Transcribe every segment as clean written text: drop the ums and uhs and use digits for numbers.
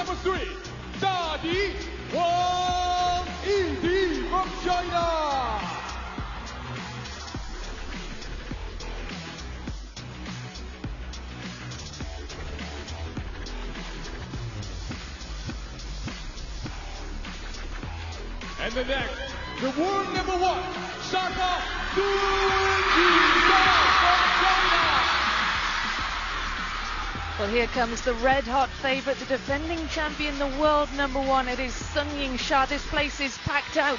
number 3, Dadi Wangidi from China. And the next, the world number 1, Shaka SUNYINGSHA from China. Well, here comes the red-hot favourite, the defending champion, the world number 1. It is SUNYINGSHA. This place is packed out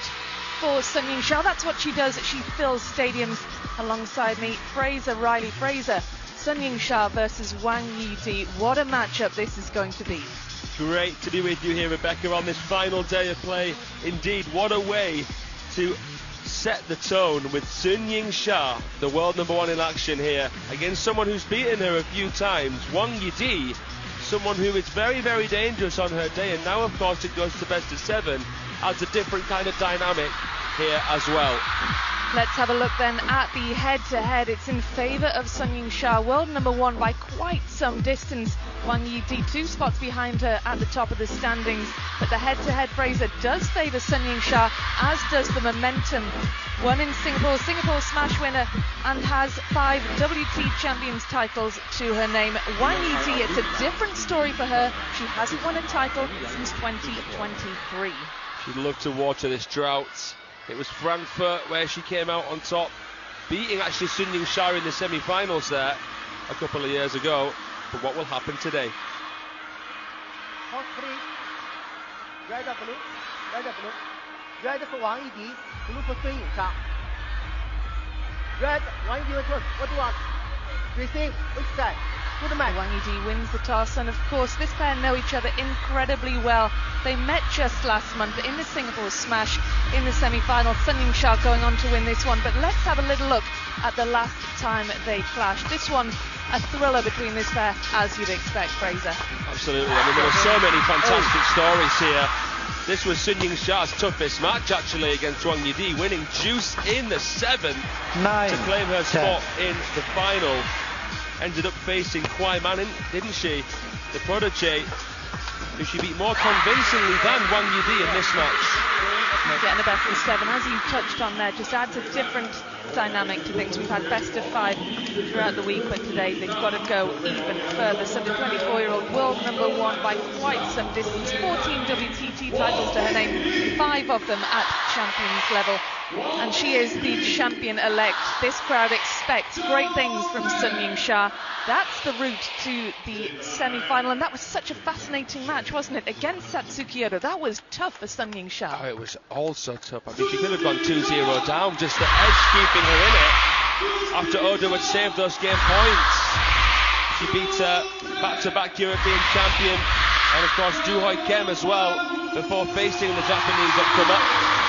for SUNYINGSHA. That's what she does. She fills stadiums. Alongside me, Riley Fraser. SUNYINGSHA versus Wang Yidi. What a matchup this is going to be. Great to be with you here, Rebecca, on this final day of play. Indeed, what a way to set the tone with SUNYINGSHA, the world number 1 in action here, against someone who's beaten her a few times, Wang Yidi, someone who is very, very dangerous on her day, and now of course it goes to best of 7, adds a different kind of dynamic here as well. Let's have a look then at the head-to-head. It's in favour of SUNYINGSHA, world number 1 by quite some distance. Wang Yidi 2 spots behind her at the top of the standings. But the head-to-head, Fraser, does favour SUNYINGSHA, as does the momentum. Won in Singapore Smash winner, and has 5 WT Champions titles to her name. Wang Yidi, it's a different story for her. She hasn't won a title since 2023. She'd love to water this drought. It was Frankfurt where she came out on top, beating actually SUNYINGSHA in the semi-finals there a couple of years ago. But what will happen today? Red for blue, red for blue, red for Wang Yidi, blue for SUNYINGSHA. Red, Wang Yidi returns. What do you want? Receive, which side? Good match. Wang Yidi wins the toss, and of course this pair know each other incredibly well. They met just last month in the Singapore Smash in the semi-final. SUNYINGSHA going on to win this one, but let's have a little look at the last time they clashed. This one, a thriller between this pair, as you'd expect, Fraser. Absolutely. I mean, there were so many fantastic stories here. This was SUNYINGSHA's toughest match actually against Wang Yidi, winning juice in the 7th to claim her spot in the final. Ended up facing Kwai Manin, didn't she? The protege, who she beat more convincingly than Wang Yidi in this match. Getting a best of 7, as you touched on there, just adds a different dynamic to things. We've had best of 5 throughout the week, but today they've got to go even further. So the 24-year-old world number 1 by quite some distance, 14 WTT titles to her name, 5 of them at champions level. And she is the champion-elect. This crowd expects great things from SUNYINGSHA. That's the route to the semi-final, and that was such a fascinating match, wasn't it? Against Satsuki Odo. That was tough for SUNYINGSHA. Oh, it was also tough. I mean, she could have gone 2-0 down, just the edge keeping her in it after Odo had saved those game points. She beat back-to-back European champion, and of course Ju Hoi Kem as well, before facing the Japanese up-come-up.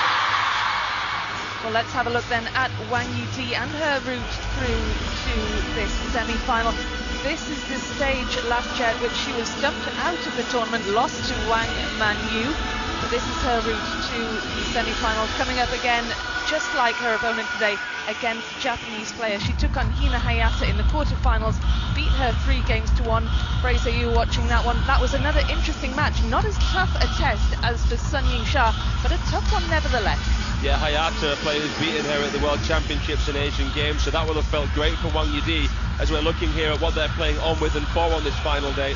Well, let's have a look then at Wang Yidi and her route through to this semi-final. This is the stage last year at which she was dumped out of the tournament, lost to Wang Manyu. But this is her route to the semi-finals, coming up again, just like her opponent today, against Japanese player. She took on Hina Hayata in the quarterfinals, beat her 3-1. Fraser, you were watching that one. That was another interesting match. Not as tough a test as for SUNYINGSHA, but a tough one nevertheless. Yeah, Hayata, a player who's beaten her at the World Championships and Asian Games, so that will have felt great for Wang Yidi as we're looking here at what they're playing on with and for on this final day.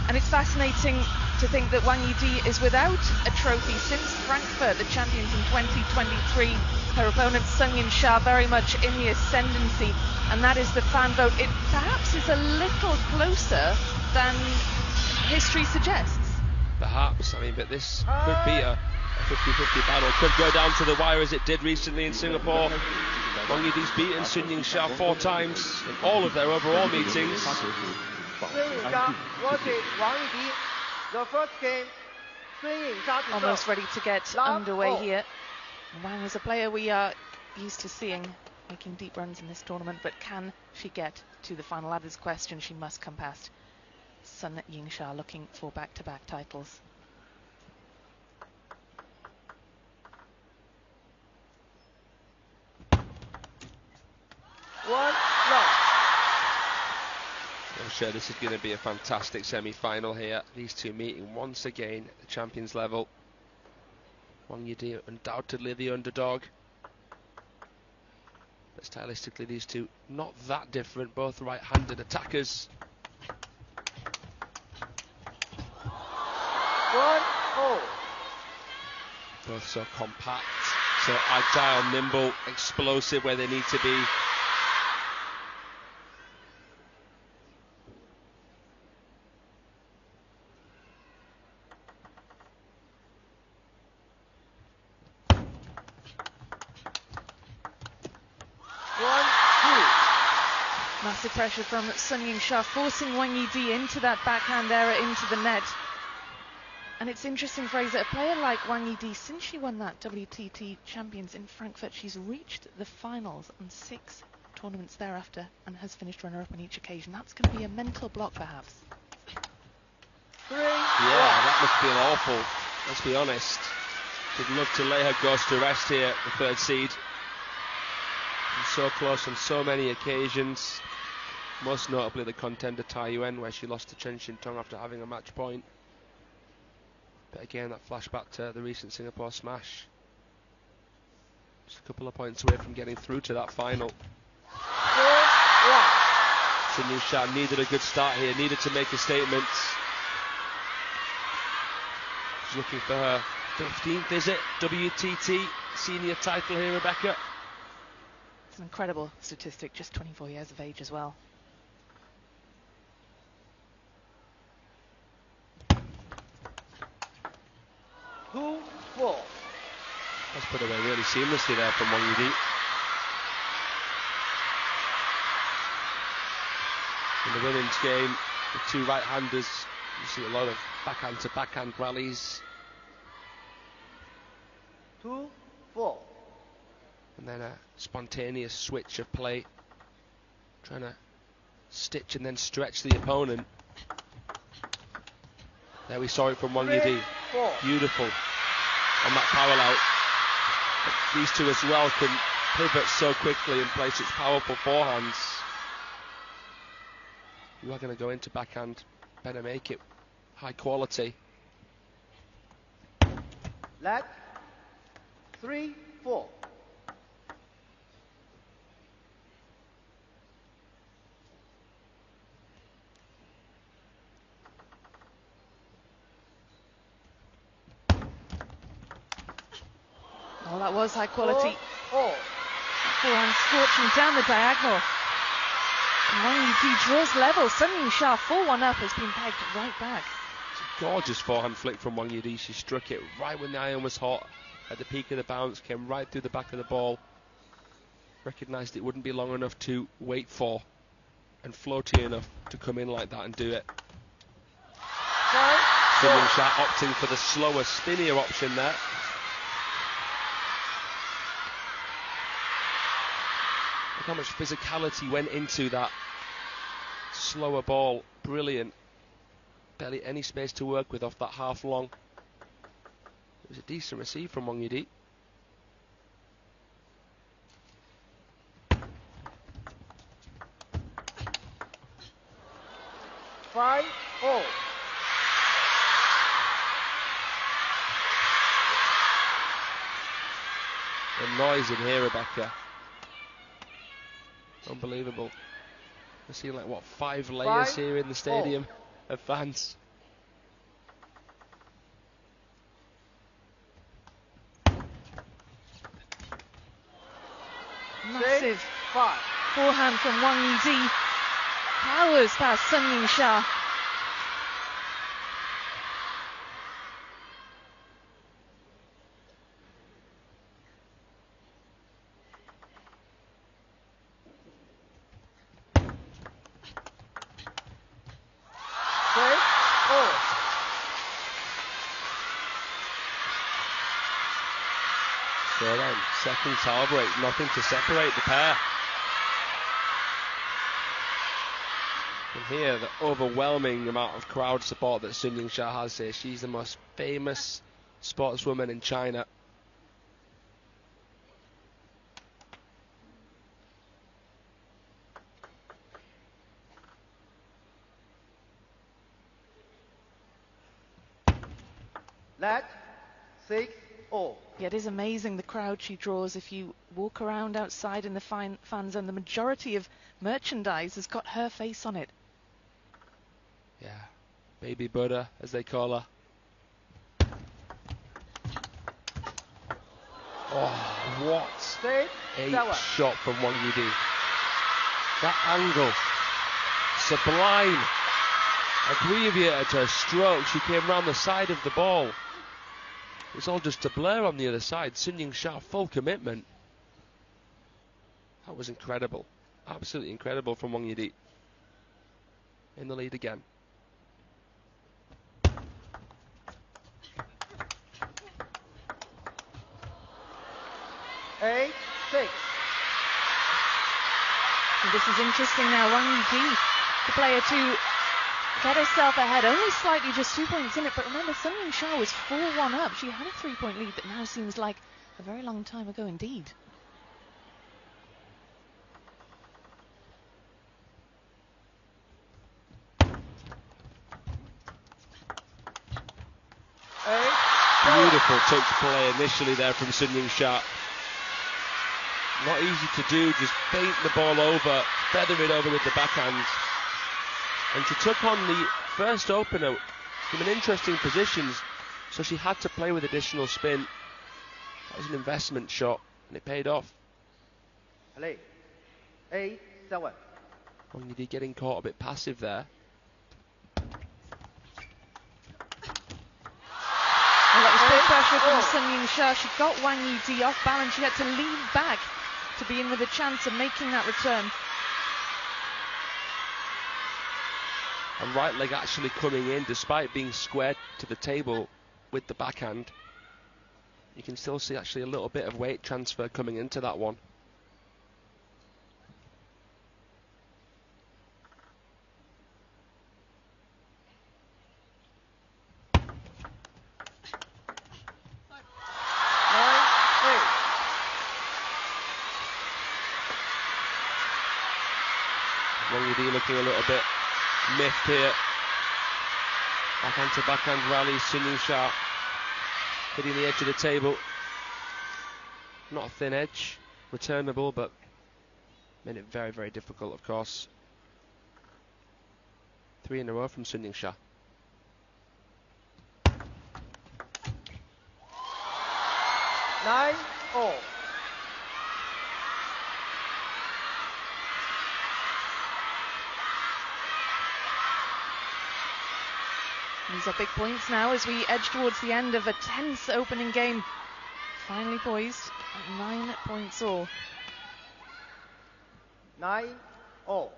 And it's fascinating to think that Wang Yidi is without a trophy since Frankfurt, the champions in 2023. Her opponent SUNYINGSHA very much in the ascendancy, and that is the fan vote. It perhaps is a little closer than history suggests. Perhaps, I mean, but this could be a 50-50 battle. Could go down to the wire as it did recently in Singapore. Wang Yidi's beaten SUNYINGSHA 4 times in all of their overall meetings. SUNYINGSHA versus Wang Yidi. The first game, SUNYINGSHA almost ready to get underway here. Wang is a player we are used to seeing making deep runs in this tournament, but can she get to the final? That is the question. She must come past SUNYINGSHA, looking for back-to-back titles. sure this is going to be a fantastic semi-final here. These two meeting once again at the champions level. Wang Yidi undoubtedly the underdog. But stylistically these two not that different, both right-handed attackers. 1-0. Both so compact, so agile, nimble, explosive where they need to be. Massive pressure from SUNYINGSHA, forcing Wang Yidi into that backhand error into the net. And it's interesting, Fraser, a player like Wang Yidi, since she won that WTT Champions in Frankfurt, she's reached the finals on 6 tournaments thereafter and has finished runner-up on each occasion. That's going to be a mental block, perhaps. 3-1. Yeah, that must feel awful, let's be honest. Would love to lay her ghost to rest here, the third seed. And so close on so many occasions. Most notably the contender Tai Yuan, where she lost to Chen Xintong after having a match point. But again, that flashback to the recent Singapore smash. Just a couple of points away from getting through to that final. 4-1. SUNYINGSHA needed a good start here, needed to make a statement. She's looking for her 15th, is it? WTT senior title here, Rebecca. It's an incredible statistic, just 24 years of age as well. That's put away really seamlessly there from Wang Yidi. In the women's game, the two right-handers, you see a lot of backhand-to-backhand rallies. 2-4. And then a spontaneous switch of play, trying to stitch and then stretch the opponent. There we saw it from Wang Yidi. Beautiful on that parallel. But these two as well can pivot so quickly and play such powerful forehands. You are going to go into backhand, better make it high quality. Leg. 3-4. Oh, that was high quality. 4-4. Forehand scorching down the diagonal. And Wang Yidi draws level. SUNYINGSHA 4-1 up, has been pegged right back. It's a gorgeous forehand flick from Wang Yidi. She struck it right when the iron was hot. At the peak of the bounce, came right through the back of the ball. Recognised it wouldn't be long enough to wait for, and floaty enough to come in like that and do it. SUNYINGSHA opting for the slower, spinnier option there. Look how much physicality went into that slower ball. Brilliant. Barely any space to work with off that half long. It was a decent receive from Wang Yidi. The noise in here, Rebecca. Unbelievable. We're seeing like, what, 5 layers here in the stadium of fans. Massive forehand from Wang Yidi. Powers past SUNYINGSHA. So then, second towel break, nothing to separate the pair. And here, the overwhelming amount of crowd support that SUNYINGSHA has here. She's the most famous sportswoman in China. Net 6-0. Yeah, it is amazing the crowd she draws. If you walk around outside in the fan zone, the majority of merchandise has got her face on it. Yeah, baby Buddha, as they call her. Oh, what a shot from Wang Yidi. That angle, sublime. Abbreviated her stroke. She came round the side of the ball. It's all just a blur on the other side. SUNYINGSHA, full commitment. That was incredible. Absolutely incredible from Wang Yidi. In the lead again. This is interesting now. Wang Yidi, the player to get herself ahead, only slightly, just 2 points in it. But remember, SUNYINGSHA was 4-1 up. She had a 3-point lead that now seems like a very long time ago indeed. Beautiful touch play initially there from SUNYINGSHA. Not easy to do, just feint the ball over, feather it over with the backhand. And she took on the first opener from an interesting position, so she had to play with additional spin. That was an investment shot, and it paid off. Play 8-7. Wang Yidi getting caught a bit passive there. Well, that was big pressure from SUNYINGSHA. She got Wang Yidi off balance. She had to lean back to be in with a chance of making that return. And right leg actually coming in, despite being squared to the table with the backhand. You can still see actually a little bit of weight transfer coming into that one. Wang Yidi looking a little bit miffed here. Backhand to backhand rally, SUNYINGSHA hitting the edge of the table. Not a thin edge, returnable, but made it very, very difficult, of course. 3 in a row from SUNYINGSHA. These are big points now as we edge towards the end of a tense opening game. Finally poised at 9 points all. 9-0.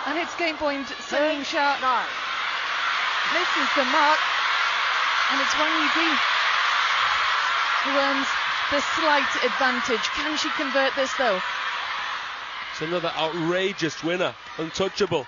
And it's game point, SUNYINGSHA. This is the mark, and it's Wang Yidi who earns the slight advantage. Can she convert this though? It's another outrageous winner, untouchable.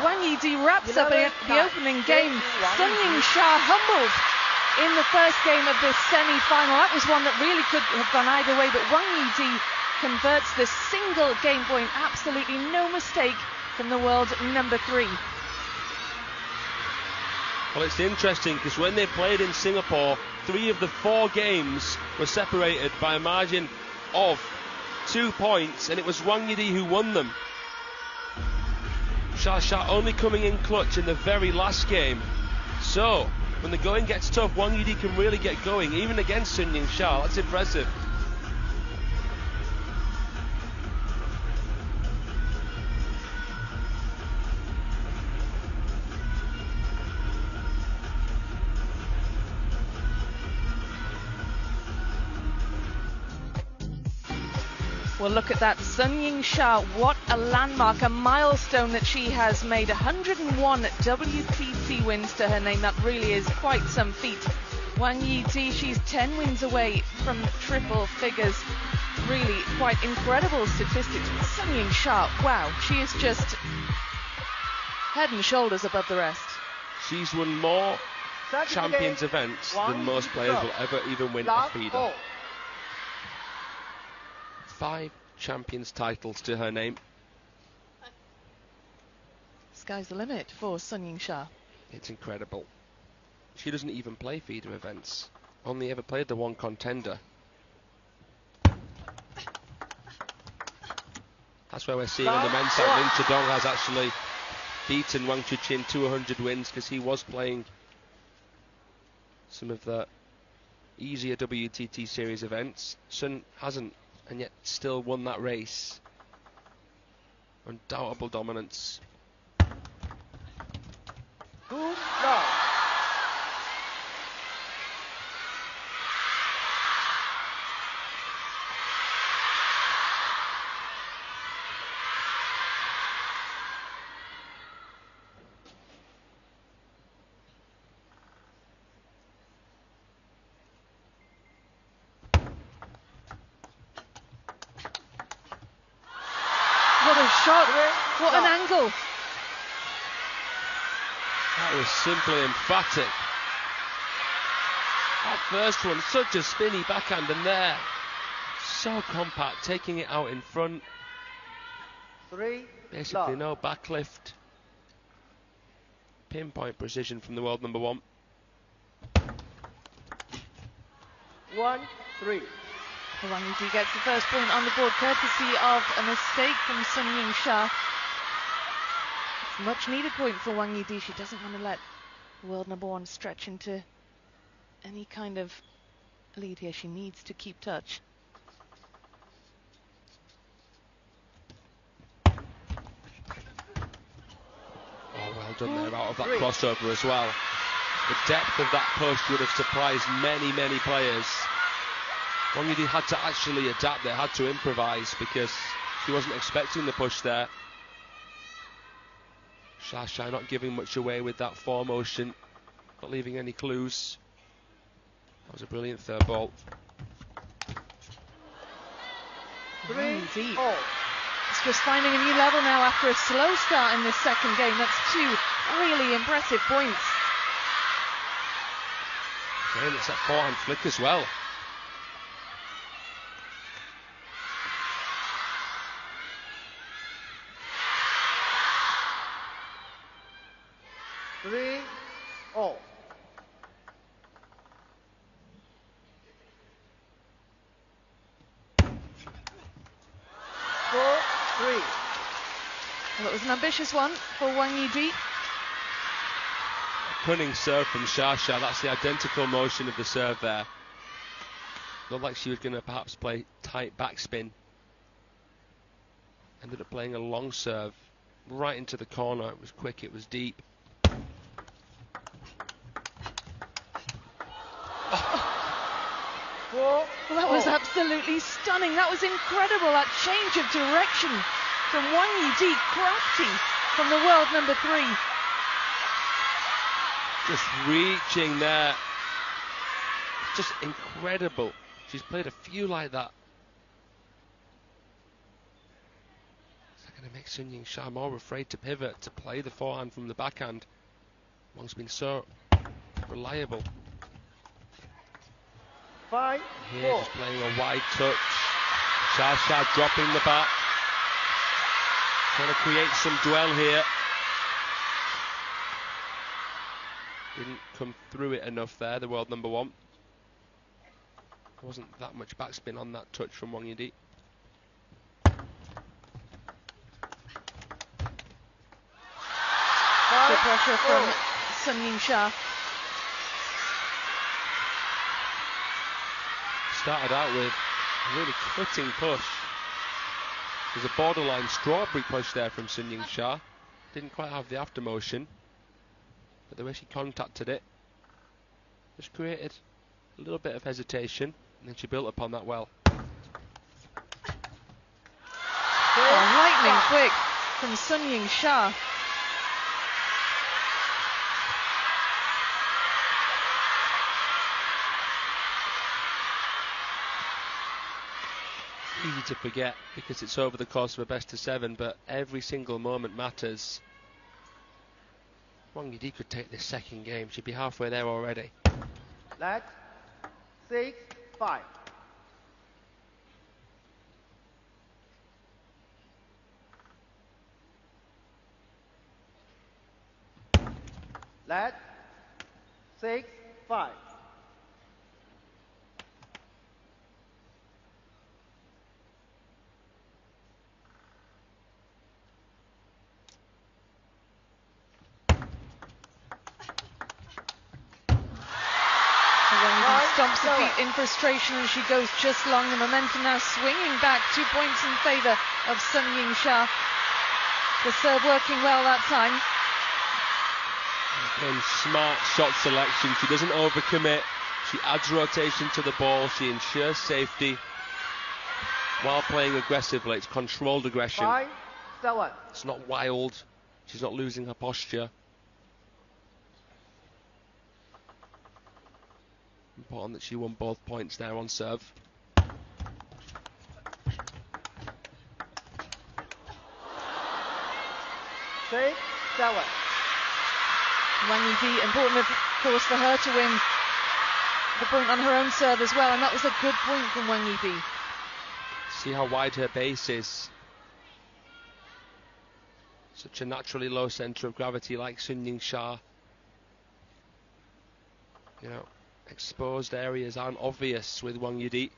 Wang Yidi wraps up the opening game. SUNYINGSHA humbled in the first game of this semi-final. That was one that really could have gone either way, but Wang Yidi converts the single game point. Absolutely no mistake from the world number 3. Well, it's interesting because when they played in Singapore, 3 of the 4 games were separated by a margin of 2 points, and it was Wang Yidi who won them. SUNYINGSHA only coming in clutch in the very last game. So, when the going gets tough, Wang Yidi can really get going, even against SUNYINGSHA. That's impressive. Well, look at that. SUNYINGSHA, what a landmark, a milestone that she has made. 101 WTT wins to her name. That really is quite some feat. Wang Yidi, she's 10 wins away from triple figures. Really quite incredible statistics. SUNYINGSHA, wow, she is just head and shoulders above the rest. She's won more Champions events than most players will ever even win a feeder. 5 Champions titles to her name. Sky's the limit for SUNYINGSHA. It's incredible. She doesn't even play feeder events. Only ever played the one contender. That's where we're seeing on the men's side, Lin Chadong has actually beaten Wang Chuqin to 100 wins because he was playing some of the easier WTT series events. Sun hasn't, and yet still won that race. Undoubtable dominance. Good love. What a shot, what an angle. That was simply emphatic. That first one, such a spinny backhand, and there, so compact, taking it out in front. Basically no backlift. Pinpoint precision from the world number 1. 1-3. Wang Yidi gets the first point on the board courtesy of a mistake from SUNYINGSHA. Much needed point for Wang Yidi. She doesn't want to let the world number 1 stretch into any kind of lead here. She needs to keep touch. Oh, well done there out of that crossover as well. The depth of that push would have surprised many, many players. Wang Yidi had to actually adapt there, had to improvise because she wasn't expecting the push there. Sha not giving much away with that 4 motion, not leaving any clues. That was a brilliant third ball. 3-4. It's just finding a new level now after a slow start in this second game. That's 2 really impressive points. Again, it's that forehand flick as well. Oh. 4-3. Well, it was an ambitious one for Wang Yidi. Cunning serve from Sha. That's the identical motion of the serve there. Looked like she was going to perhaps play tight backspin. Ended up playing a long serve right into the corner. It was quick, it was deep. Well, that was absolutely stunning. That was incredible, that change of direction from Wang Yidi, crafty from the world number 3. Just reaching there. Just incredible. She's played a few like that. Is that going to make SUNYINGSHA more afraid to pivot, to play the forehand from the backhand? Wang's been so reliable. 5-4. Here, just playing a wide touch. Sha dropping the bat. Trying to create some dwell here. Didn't come through it enough there, the world number 1. There wasn't that much backspin on that touch from Wang Yidi. Good pressure from SUNYINGSHA. Started out with a really cutting push. There's a borderline strawberry push there from SUNYINGSHA. Didn't quite have the after motion, but the way she contacted it just created a little bit of hesitation, and then she built upon that well. lightning quick from SUNYINGSHA. Easy to forget because it's over the course of a best of 7, but every single moment matters. Wang Yidi could take this second game. She'd be halfway there already. Let 6-5. Let 6-5. Stomps her feet in frustration and she goes just long. The momentum now swinging back, 2 points in favour of SUNYINGSHA. The serve working well that time. Again, smart shot selection. She doesn't overcommit. She adds rotation to the ball. She ensures safety while playing aggressively. It's controlled aggression. 5-7. It's not wild. She's not losing her posture. Important that she won both points there on serve. Six, 7. Wang Yidi, important of course for her to win the point on her own serve as well, and that was a good point from Wang Yidi. See how wide her base is. Such a naturally low centre of gravity like SUNYINGSHA. You know, exposed areas aren't obvious with Wang Yidi.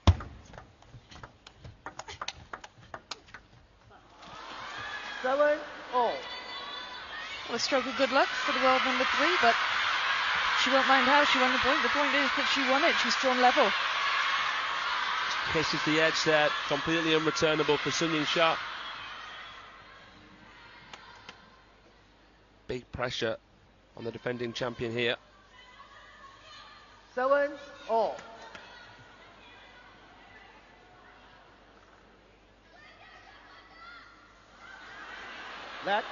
Seven, all. Well, a stroke of good luck for the world number 3, but she won't mind how she won the point. The point is that she won it. She's drawn level. Kisses the edge there, completely unreturnable for SUNYINGSHA. Big pressure on the defending champion here. 7, all. Let.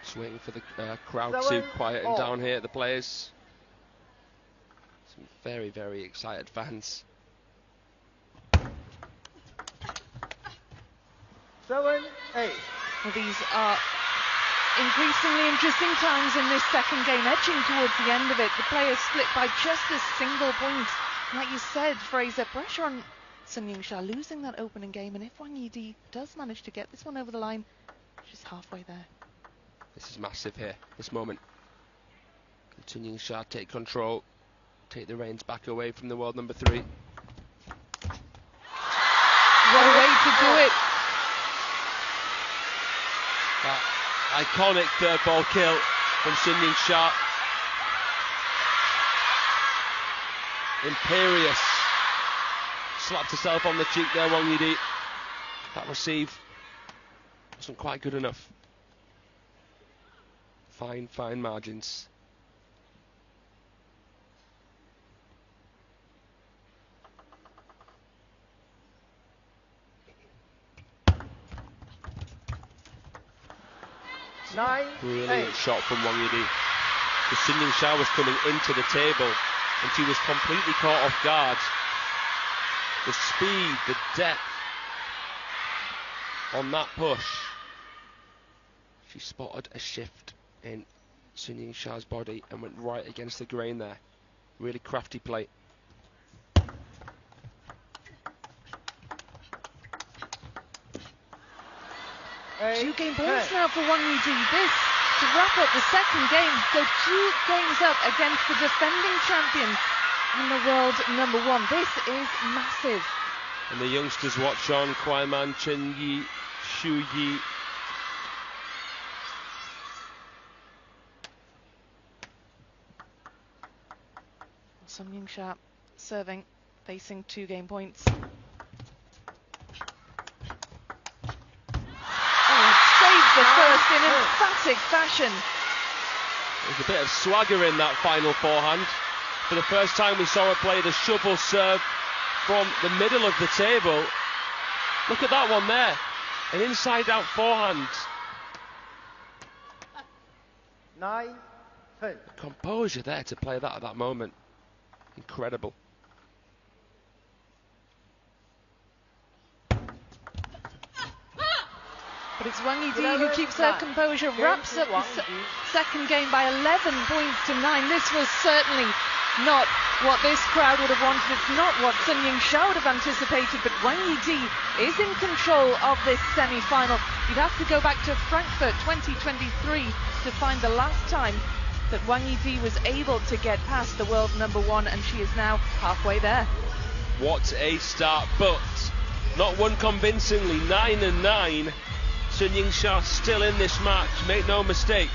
Just waiting for the crowd 7, to quieten all. down here at the players. Some very, very excited fans. 7, 8. Well, these are increasingly interesting times in this second game, edging towards the end of it. The players split by just a single point. Like you said, Fraser, pressure on SUNYINGSHA losing that opening game, and if Wang Yidi does manage to get this one over the line, she's halfway there. This is massive here, this moment. Can SUNYINGSHA take control, take the reins back away from the world number 3. What a way to do it. That iconic third ball kill from SUNYINGSHA. Imperious. Slapped herself on the cheek there, Wang Yidi. That receive wasn't quite good enough. Fine, fine margins. Brilliant shot from Wang Yidi. The SUNYINGSHA was coming into the table and she was completely caught off guard. The speed, the depth on that push. She spotted a shift in SUNYINGSHA's body and went right against the grain there. Really crafty play. Two game points now for Wang Yidi. This to wrap up the second game. So 2 games up against the defending champion and the world number 1. This is massive. And the youngsters watch on. Kwaiman, Chen Yi, Xu Yi. SUNYINGSHA serving, facing 2 game points. The first in emphatic fashion. There's a bit of swagger in that final forehand. For the first time we saw her play the shovel serve from the middle of the table. Look at that one there. An inside-out forehand. 9, 10. Composure there to play that at that moment. Incredible. But it's Wang Yidi who keeps her composure, wraps up the second game by 11 points to 9. This was certainly not what this crowd would have wanted. It's not what SUNYINGSHA would have anticipated, but Wang Yidi is in control of this semi-final. You'd have to go back to Frankfurt 2023 to find the last time that Wang Yidi was able to get past the world number 1, and she is now halfway there. What a start, but not one convincingly. 9-9. SUNYINGSHA still in this match, make no mistake.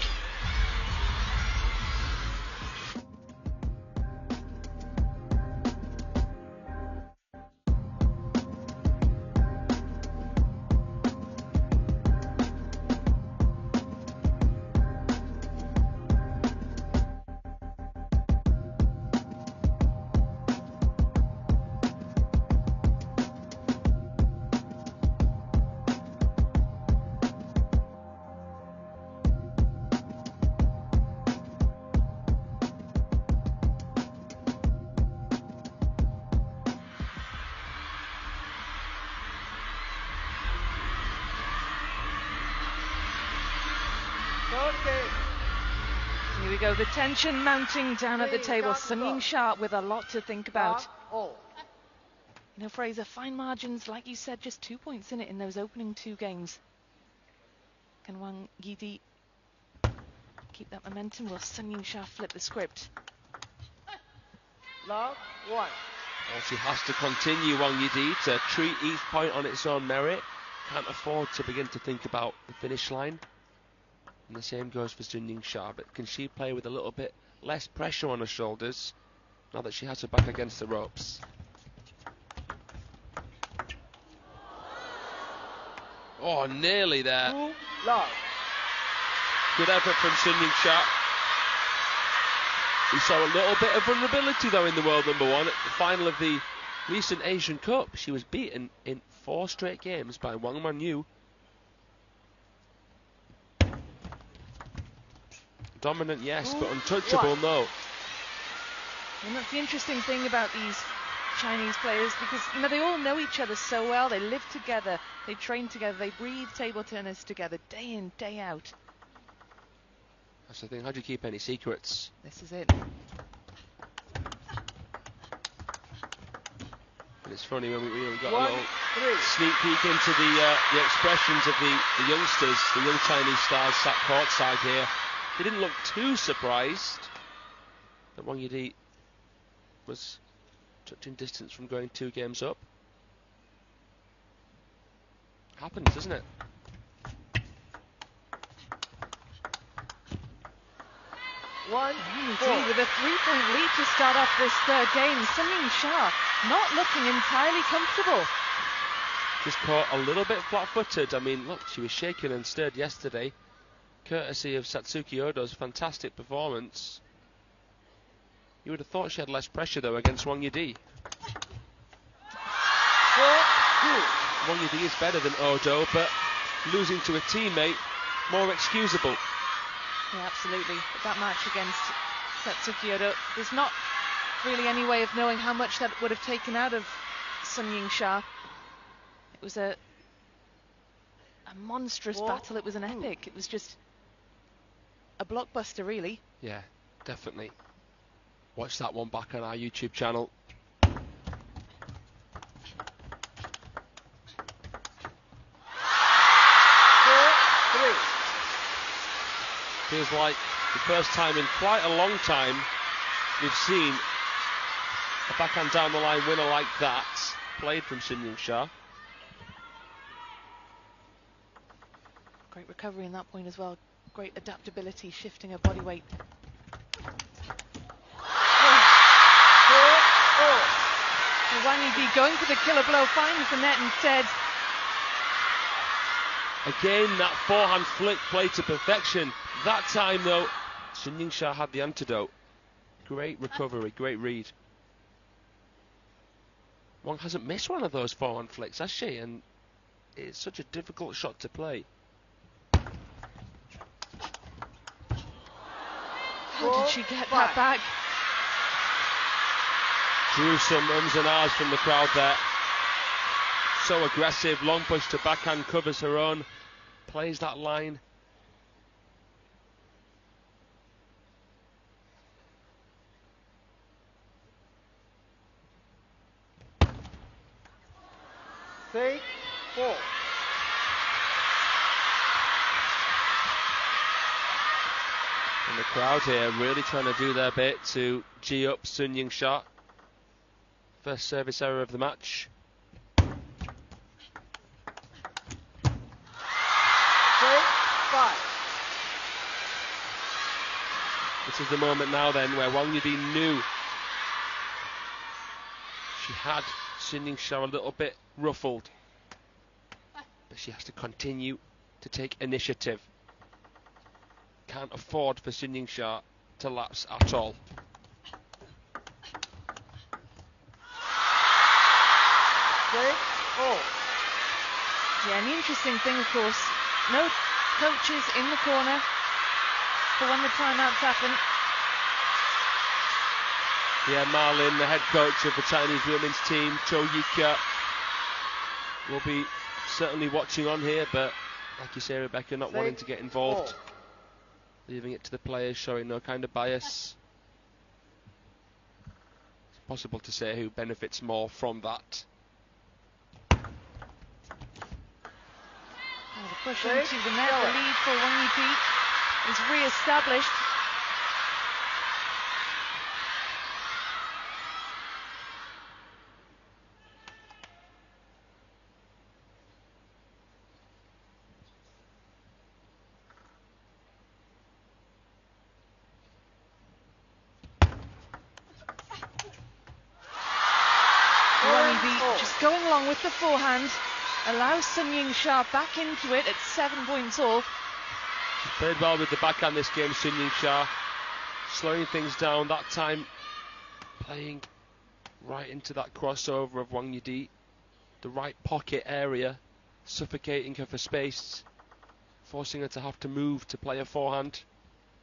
Here we go, the tension mounting down at the table. SUNYINGSHA with a lot to think about. You know, Fraser, fine margins, like you said, just 2 points in it in those opening 2 games. Can Wang Yidi keep that momentum? Will SUNYINGSHA flip the script? Love 1. Well, she has to continue, Wang Yidi, to treat each point on its own merit. Can't afford to begin to think about the finish line. And the same goes for SUNYINGSHA, but can she play with a little bit less pressure on her shoulders now that she has her back against the ropes? Oh, nearly there. Good effort from SUNYINGSHA. We saw a little bit of vulnerability though in the world number 1 at the final of the recent Asian Cup. She was beaten in 4 straight games by Wang Manyu. Dominant, yes, but untouchable, no. And that's the interesting thing about these Chinese players, because you know they all know each other so well. They live together, they train together, they breathe table tennis together, day in, day out. That's the thing. How do you keep any secrets? This is it. And it's funny when we got a little sneak peek into the expressions of the youngsters, the young Chinese stars sat courtside here. They didn't look too surprised that Wang Yidi was touching distance from going 2 games up. Happens, doesn't it? Wang Yidi with a 3-point lead to start off this 3rd game. SUNYINGSHA not looking entirely comfortable. Just caught a little bit flat-footed. I mean, look, she was shaken and stirred yesterday, courtesy of Satsuki Odo's fantastic performance. You would have thought she had less pressure though against Wang Yidi. 4-2. Wang Yidi is better than Odo, but losing to a teammate, more excusable. Yeah, absolutely. But that match against Satsuki Odo, there's not really any way of knowing how much that would have taken out of SUNYINGSHA. It was a monstrous battle. It was an epic. It was just a blockbuster, really. Yeah, definitely. Watch that one back on our YouTube channel. Feels like the first time in quite a long time we've seen a backhand down the line winner like that played from SUNYINGSHA. Great recovery in that point as well. Great adaptability, shifting her body weight. Wang Yidi going for the killer blow, finds the net instead. Again, that forehand flick played to perfection. That time, though, SUNYINGSHA had the antidote. Great recovery, great read. Wang hasn't missed one of those forehand flicks, has she? And it's such a difficult shot to play. How did she get that back? Drew some ums and ahs from the crowd there. So aggressive, long push to backhand, covers her own, plays that line. Six, 4. And the crowd here really trying to do their bit to G up Sun Ying-sha. First service error of the match. 6, 5. This is the moment now then where Wang Yidi knew she had Sun Ying-sha a little bit ruffled, but she has to continue to take initiative. Can't afford for Sun Ying-sha to lapse at all. Yeah, and the interesting thing, of course, no coaches in the corner for when the timeouts happen. Yeah, Marlin, the head coach of the Chinese women's team, Cho Yika, will be certainly watching on here, but like you say, Rebecca, not wanting to get involved, leaving it to the players, showing no kind of bias. It's possible to say who benefits more from that. Oh, the push into the net, the lead for Wang Yidi is re-established. Just going along with the forehand, allows Sun Ying-sha back into it at 7 points all. She's played well with the backhand this game, Sun Ying-sha, slowing things down, that time playing right into that crossover of Wang Yidi, the right pocket area, suffocating her for space, forcing her to have to move to play a forehand.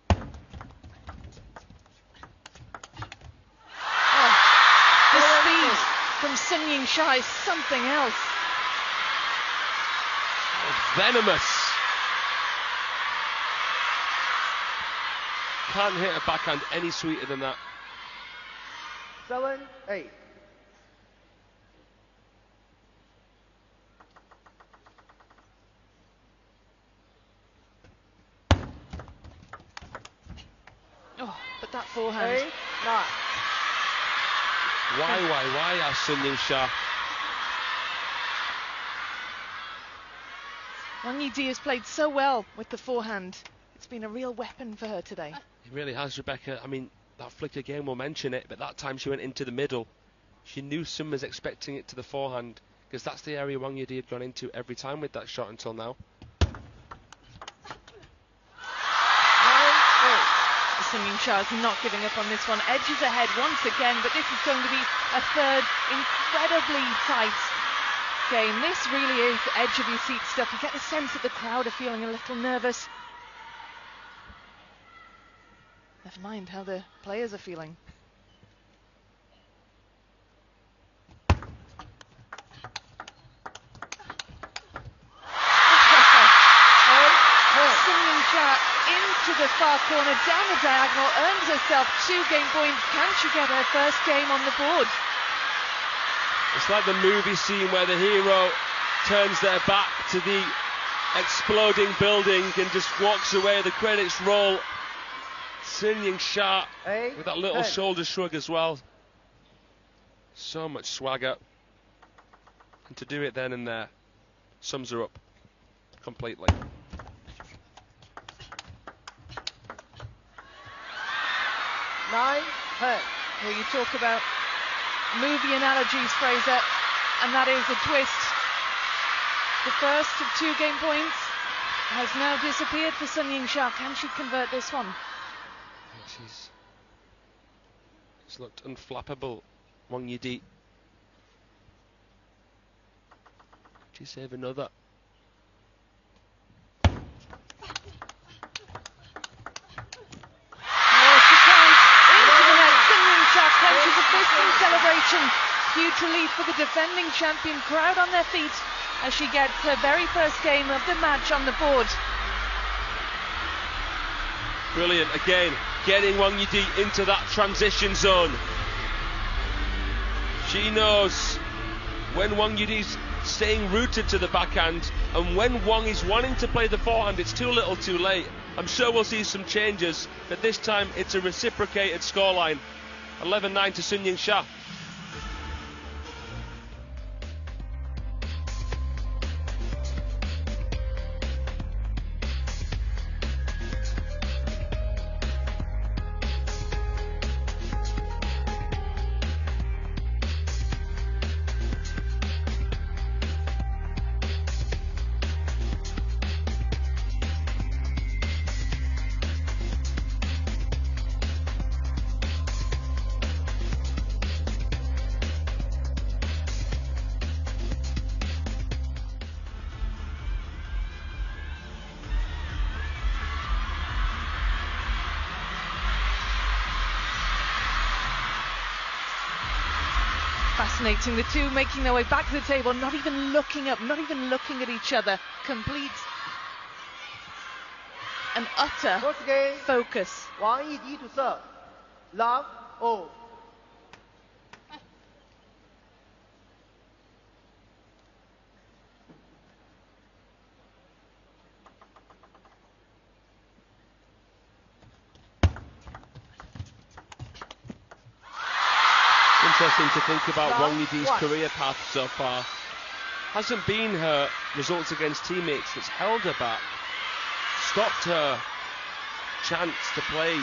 The speed from Sun Ying-sha is something else. Venomous. Can't hit a backhand any sweeter than that. 7, 8. Oh, but that forehand. 8, 9. Why are Sun Ying-sha? Wang Yidi has played so well with the forehand. It's been a real weapon for her today. It really has, Rebecca. I mean, that flick again, we'll mention it, but that time she went into the middle. She knew Sun was expecting it to the forehand, because that's the area Wang Yidi had gone into every time with that shot until now. Sun Ying-sha is not giving up on this one. Edges ahead once again, but this is going to be a third incredibly tight game. This really is edge of your seat stuff. You get the sense that the crowd are feeling a little nervous. Never mind how the players are feeling. Sun Ying-sha into the far corner, down the diagonal, earns herself 2 game points. Can she get her first game on the board? It's like the movie scene where the hero turns their back to the exploding building and just walks away. The credits roll. Sun Ying-sha with that little shoulder shrug as well. So much swagger. And to do it then and there sums her up completely. Nine, 10. Well, you talk about movie analogies, Fraser, and that is a twist. The first of 2 game points has now disappeared for Sun Ying-sha. Can she convert this one? She's looked unflappable, Wang Yidi. Could she save another? huge relief for the defending champion. Crowd on their feet as she gets her very first game of the match on the board. Brilliant, again, getting Wang Yidi into that transition zone. She knows when Wang Yidi's staying rooted to the backhand, and when Wang is wanting to play the forehand, it's too little too late. I'm sure we'll see some changes, but this time it's a reciprocated scoreline. 11-9 to Sun-Ying-Sha. Fascinating, the two making their way back to the table, not even looking up, not even looking at each other. Complete and utter First game, focus. Wang Yidi to serve. Love, oh. Interesting to think about Wang Yidi's career path so far. Hasn't been her results against teammates that's held her back, stopped her chance to play,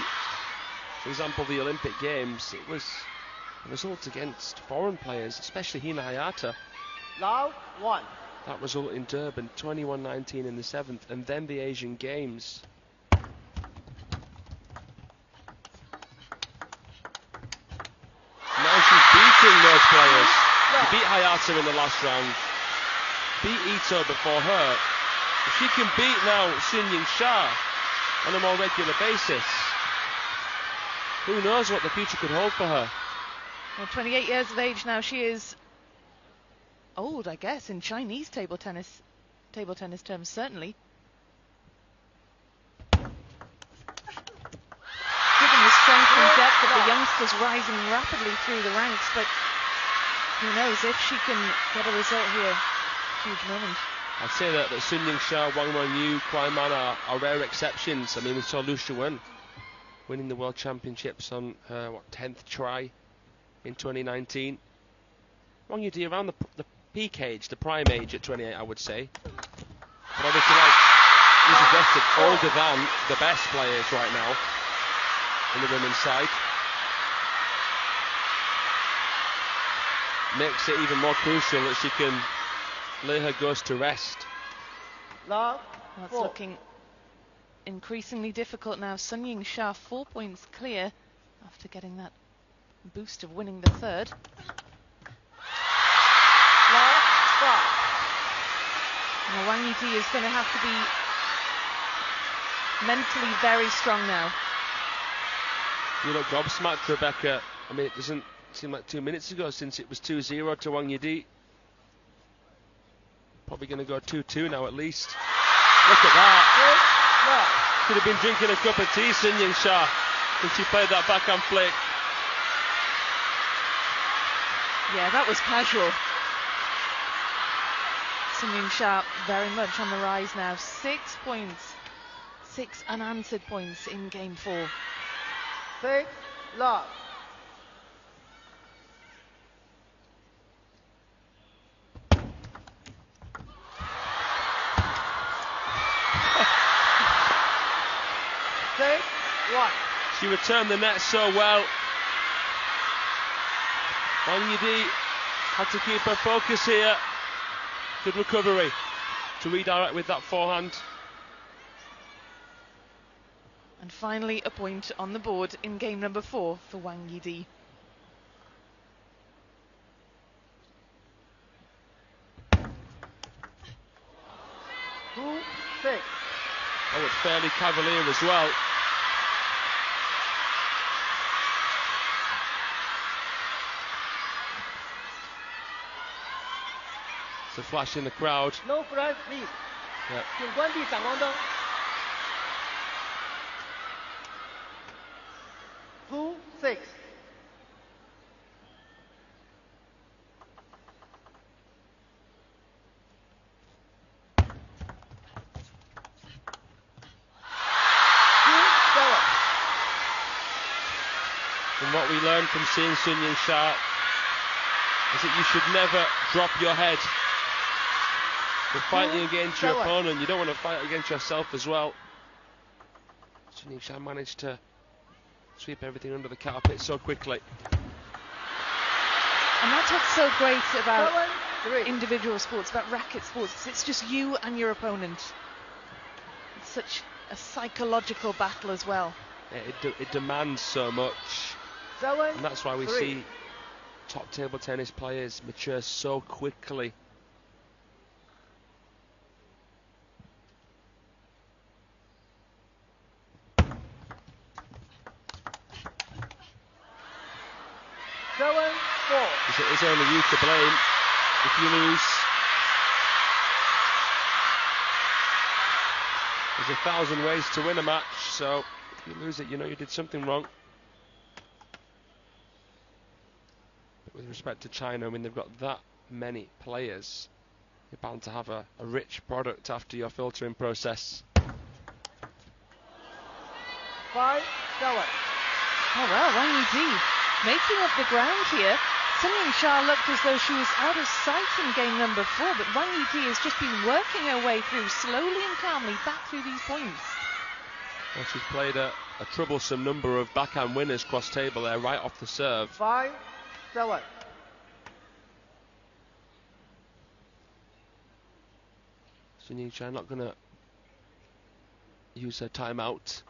for example, the Olympic Games. It was a result against foreign players, especially Hina Hayata. Love, 1. That result in Durban, 21-19 in the 7th, and then the Asian Games. Now she's beating those players. She beat Hayata in the last round, beat Ito before her. If she can beat now Sun-Ying-Sha on a more regular basis, who knows what the future could hold for her. Well, 28 years of age now. She is old, I guess, in Chinese table tennis terms, certainly. Given the strength and depth of the youngsters rising rapidly through the ranks, but who knows if she can get a result here. Huge moment. I'd say that Sun-Ying-Sha, Wang Wenyu, Kuai Man are rare exceptions. I mean, we saw Lu Shiwen winning the World Championships on her 10th try in 2019. Wang Yidi around the peak age, the prime age at 28, I would say. But obviously, like you suggested, older than the best players right now on the women's side. Makes it even more crucial that she can lay her ghost to rest. Love, Well, it's 4. looking increasingly difficult now. Sun-Ying-Sha 4 points clear after getting that boost of winning the third. Love, 5. Now Wang Yidi is going to have to be mentally very strong now. You look gobsmacked, Rebecca. I mean, it doesn't seem like 2 minutes ago since it was 2-0 to Wang Yidi. Probably going to go 2-2 now at least. Look at that. Could have been drinking a cup of tea, Sun-Ying-Sha, when she played that backhand flick. Yeah, that was casual. Sun-Ying-Sha very much on the rise now. 6 points. 6 unanswered points in game 4. 6, love. She returned the net so well. Wang Yidi had to keep her focus here. Good recovery to redirect with that forehand. And finally a point on the board in game number 4 for Wang Yidi. Two, 6. Oh, it's fairly cavalier as well. It's a flash in the crowd. No flash, please. 请关闭闪光灯。2-6。And what we learned from seeing Sunying-Sha is that you should never drop your head. You're fighting against your opponent, you don't want to fight against yourself as well. Sunying-Sha managed to sweep everything under the carpet so quickly. And that's what's so great about individual sports, about racket sports. It's just you and your opponent. It's such a psychological battle as well. Yeah, it demands so much. And that's why we see top table tennis players mature so quickly. It's only you to blame if you lose. There's 1,000 ways to win a match, so if you lose it, you know you did something wrong. But with respect to China, I mean, they've got that many players. You're bound to have a rich product after your filtering process. 5-7. Oh well, Wang Yidi making up the ground here. Sunying-Sha looked as though she was out of sight in game number 4, but Wang Yidi has just been working her way through slowly and calmly back through these points. Well, she's played a troublesome number of backhand winners cross table there, right off the serve. 5-7. Sunying-Sha not going to use her timeout.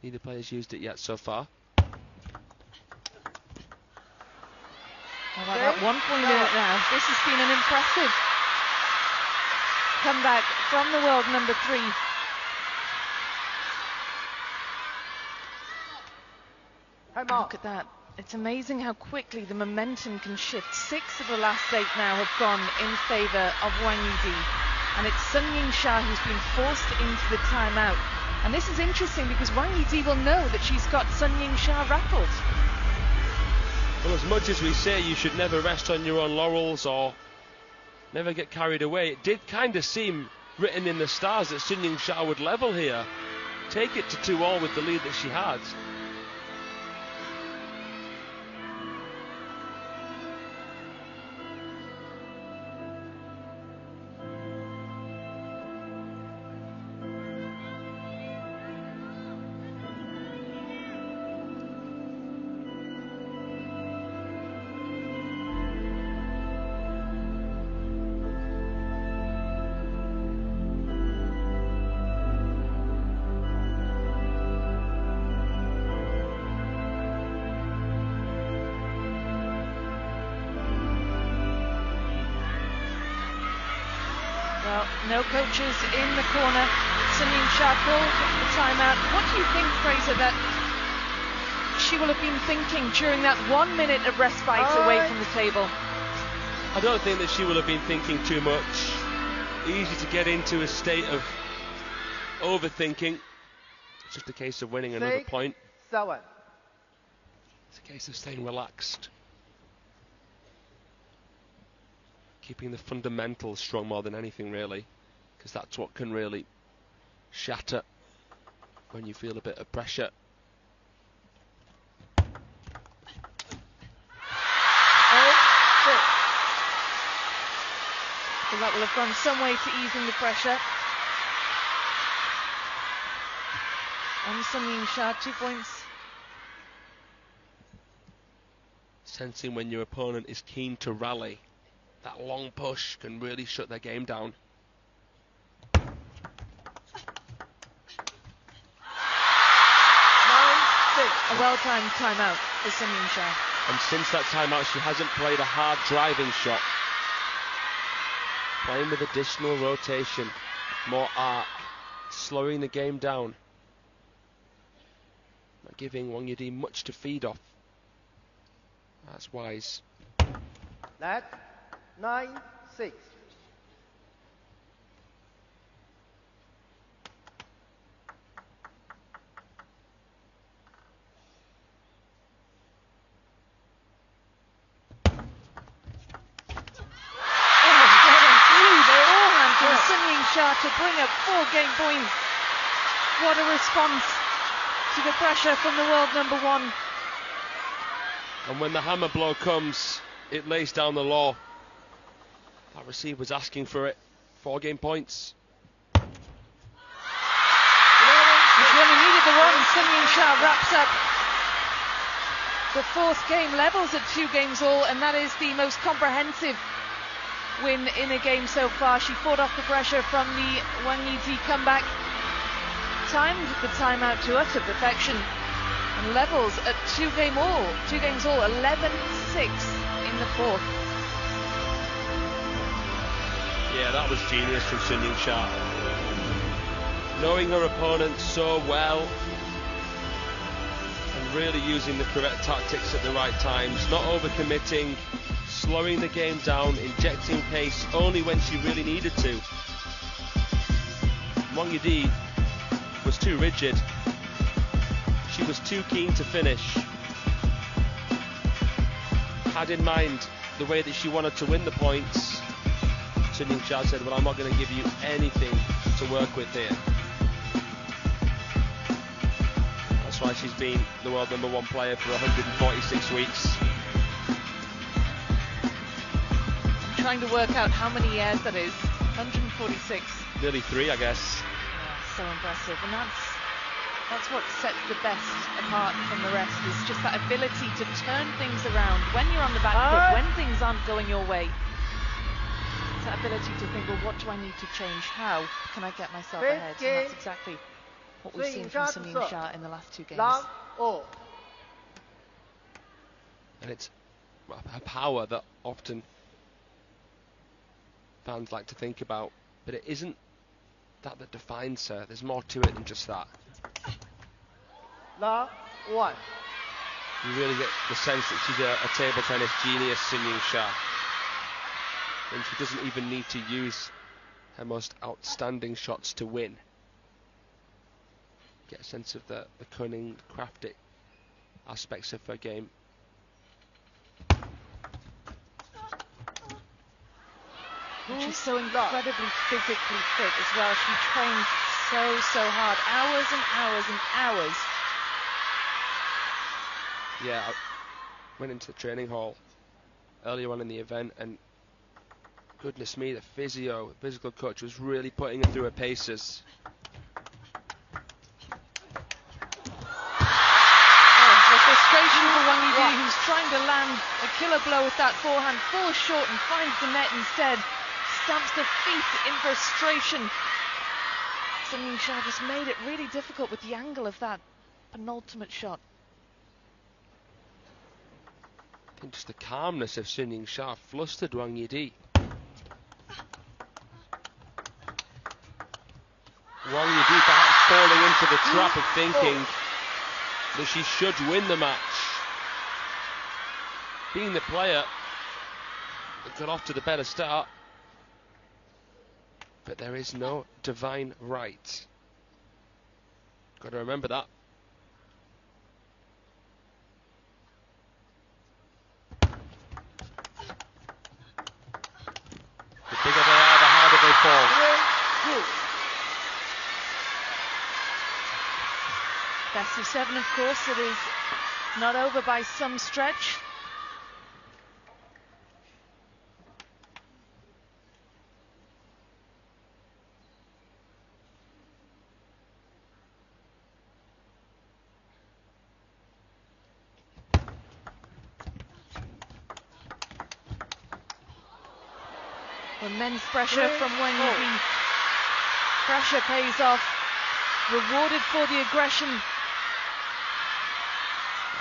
Neither player's used it yet so far. How about that 1 point in it now? This has been an impressive comeback from the world number 3. Look at that. It's amazing how quickly the momentum can shift. 6 of the last 8 now have gone in favour of Wang Yidi. And it's Sunying-Sha who's been forced into the timeout. And this is interesting because Wang Yidi will know that she's got Sunying-Sha rattled. Well, as much as we say you should never rest on your own laurels or never get carried away, it did kind of seem written in the stars that Sunying-Sha would level here. Take it to 2-all with the lead that she had. Well, no coaches in the corner. Sunying-Sha called the timeout. What do you think, Fraser, that she will have been thinking during that 1 minute of respite away from the table? I don't think that she will have been thinking too much. Easy to get into a state of overthinking. It's just a case of winning another point. 7. It's a case of staying relaxed. Keeping the fundamentals strong more than anything, really, because that's what can really shatter when you feel a bit of pressure. So that will have gone some way to easing the pressure. On Sunying-Sha, 2 points. Sensing when your opponent is keen to rally. That long push can really shut their game down. A well-timed timeout for Sunying-Sha. And since that timeout, she hasn't played a hard driving shot. Playing with additional rotation, more arc, slowing the game down. Not giving Wang Yidi much to feed off. That's wise. That's 9-7. 6. SUNYINGSHA to bring up 4-game point. What a response to the pressure from the world number one. And when the hammer blow comes, it lays down the law. That receiver was asking for it. 4-game points. Which really needed the one. SUNYINGSHA wraps up the 4th game, levels at 2 games all, and that is the most comprehensive win in a game so far. She fought off the pressure from the WANGYIDI comeback, timed the timeout to utter perfection, and levels at 2 games all, 11-6 in the 4th. Yeah, that was genius from SUNYINGSHA. Knowing her opponent so well and really using the correct tactics at the right times, not overcommitting, slowing the game down, injecting pace only when she really needed to. WANGYIDI was too rigid. She was too keen to finish. Had in mind the way that she wanted to win the points. SUNYINGSHA said, well, I'm not going to give you anything to work with here. That's why she's been the world number one player for 146 weeks. Trying to work out how many years that is. 146. Nearly 3, I guess. Yeah, so impressive, and that's what sets the best apart from the rest, is just that ability to turn things around when you're on the back foot, when things aren't going your way. It's that ability to think, well, what do I need to change? How can I get myself ahead? And that's exactly what we've seen from SUNYINGSHA in the last 2 games. And it's her power that often fans like to think about, but it isn't that defines her. There's more to it than just that. Long 1. You really get the sense that she's a table tennis genius, SUNYINGSHA, and she doesn't even need to use her most outstanding shots to win. Get a sense of the cunning, crafty aspects of her game. She's so incredibly physically fit as well. She trains so hard, hours and hours and hours. Yeah, I went into the training hall earlier on in the event, and goodness me, the physical coach was really putting her through her paces. The frustration for WANGYIDI, who's trying to land a killer blow with that forehand, falls short and finds the net instead. Stamps the feet in frustration. SUNYINGSHA just made it really difficult with the angle of that penultimate shot. I think just the calmness of SUNYINGSHA flustered WANGYIDI. WANGYIDI perhaps falling into the trap of thinking that she should win the match. Being the player that got off to the better start. But there is no divine right. Got to remember that. The bigger they are, the harder they fall. Best of 7, of course. It is not over by some stretch. Immense pressure from WANGYIDI. Pressure pays off. Rewarded for the aggression.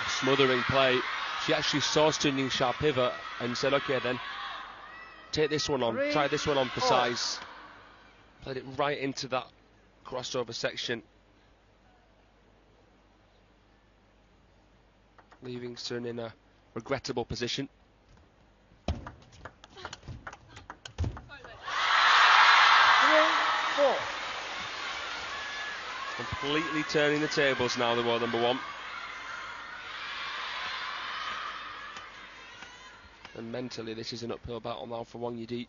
Smothering play. She actually saw SUNYINGSHA pivot and said, okay then, take this one on, try this one on for size. Played it right into that crossover section, leaving Sun in a regrettable position. 4. Completely turning the tables now, the world number 1. And mentally, this is an uphill battle now for Wang Yidi.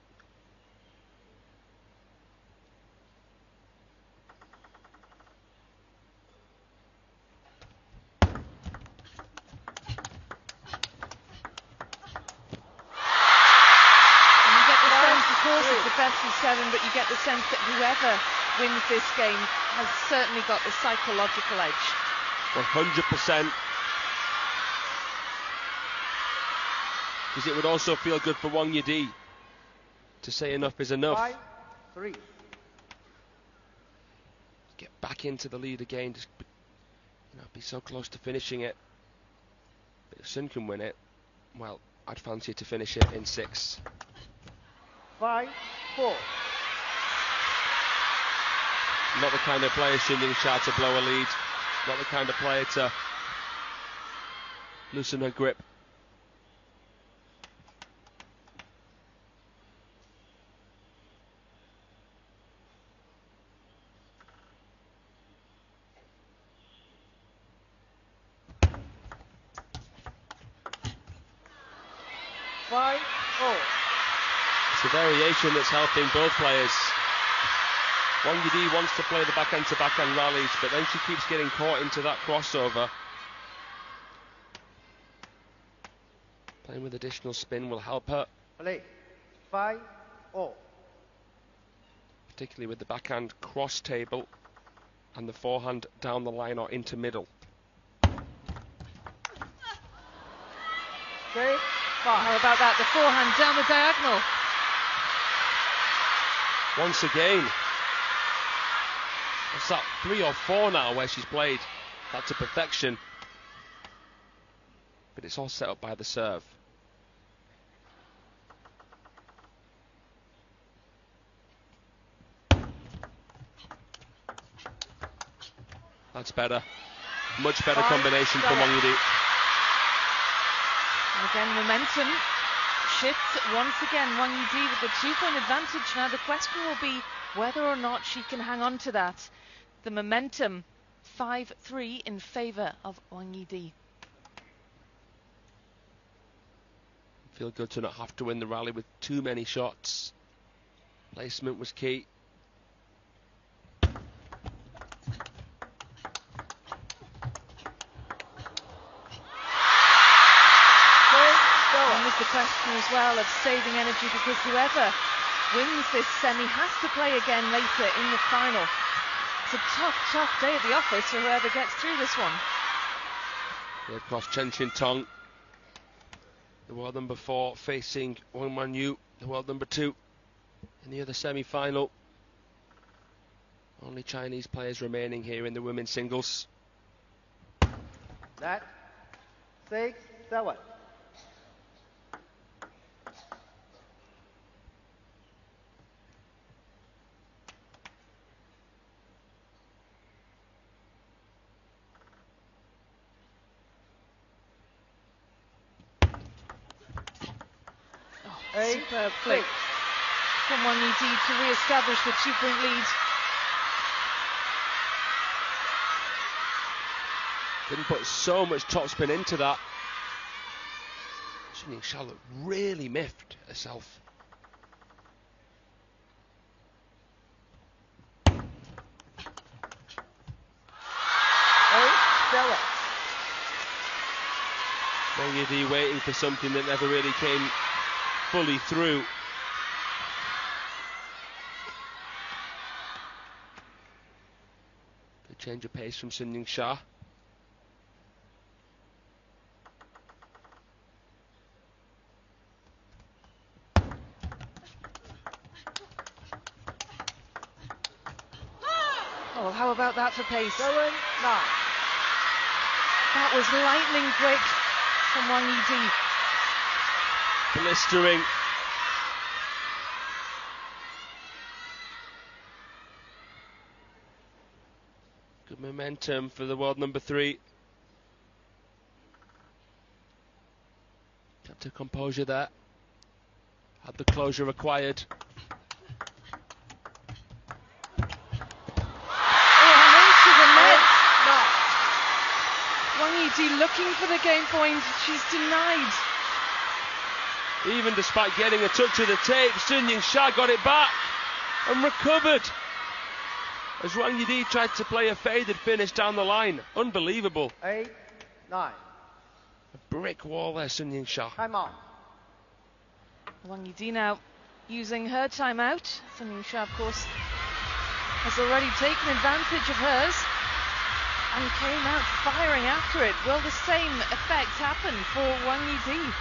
It's the best of 7, but you get the sense that whoever wins this game has certainly got the psychological edge. 100%. Because it would also feel good for Wang Yidi to say enough is enough. 5-3. Get back into the lead again, just be so close to finishing it. But if Sun can win it, well, I'd fancy to finish it in 6. 5-4. Not the kind of player SUNYINGSHA to blow a lead. Not the kind of player to loosen her grip. It's a variation that's helping both players. Wang Yidi wants to play the backhand-to-backhand rallies, but then she keeps getting caught into that crossover. Playing with additional spin will help her. Play 5-all. Particularly with the backhand cross table and the forehand down the line or into middle. Okay. How about that? The forehand down the diagonal. Once again. What's that? 3 or 4 now where she's played that to perfection. But it's all set up by the serve. That's better. Much better combination from Wang Yidi. Again, momentum shifts once again. Wang Yidi with the 2-point advantage. Now the question will be whether or not she can hang on to that. The momentum 5-3 in favour of Wang Yidi. Feel good to not have to win the rally with too many shots. Placement was key. The question as well of saving energy, because whoever wins this semi has to play again later in the final. It's a tough day at the office for whoever gets through this one. Yeah, across Chen Qin-tong, the world number 4, facing Wang Man-yu, the world number 2, in the other semi-final. Only Chinese players remaining here in the women's singles. That 6-7. Superb flick from Wang Yidi to re-establish the 2-point lead. Didn't put so much topspin into that. SUNYINGSHA looked really miffed herself. Wang Yidi waiting for something that never really came fully through. Good change of pace from SUNYINGSHA. Oh, how about that for pace? 7-9. That was lightning quick from Wang Yidi. Blistering. Good momentum for the world number 3. Kept her composure there. Had the closure required. Yi looking for the game point. She's denied. Even despite getting a touch of the tape, Sunyingsha got it back and recovered as Wang Yidi tried to play a faded finish down the line. Unbelievable. 8, 9. A brick wall there, Sunyingsha. Time out. Wang Yidi now using her timeout. Sunyingsha, of course, has already taken advantage of hers and came out firing after it. Will the same effect happen for Wang Yidi?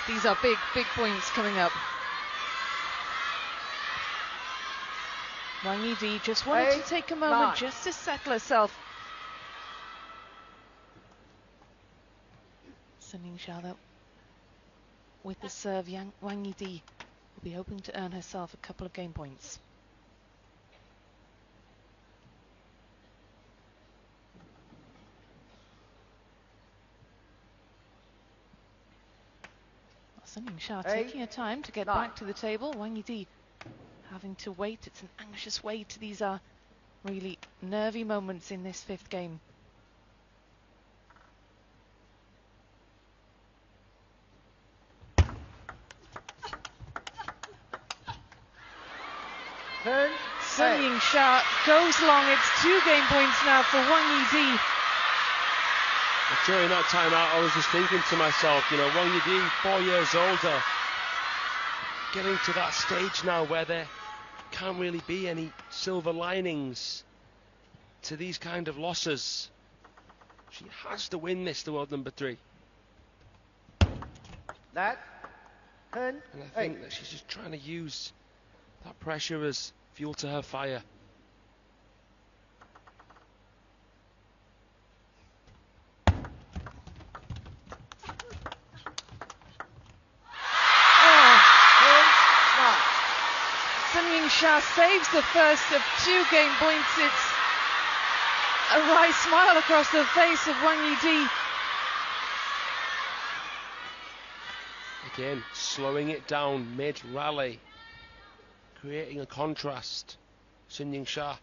These are big, big points coming up. Wang Yidi just wanted to take a moment just to settle herself. Sunyingsha, though, with the serve, Wang Yidi will be hoping to earn herself a couple of game points. Sunyingsha taking her time to get back to the table. Wang Yidi having to wait. It's an anxious wait. These are really nervy moments in this fifth game. Sunyingsha goes long. It's 2 game points now for Wang Yidi. During that timeout, I was just thinking to myself, you know, Wang Yidi, 4 years older, getting to that stage now where there can't really be any silver linings to these kind of losses. She has to win this, the world number 3. That 10, and I think that she's just trying to use that pressure as fuel to her fire. Sunyingsha saves the first of 2 game points. It's a wry smile across the face of Wang Yidi. Again, slowing it down mid-rally, creating a contrast. Sunyingsha.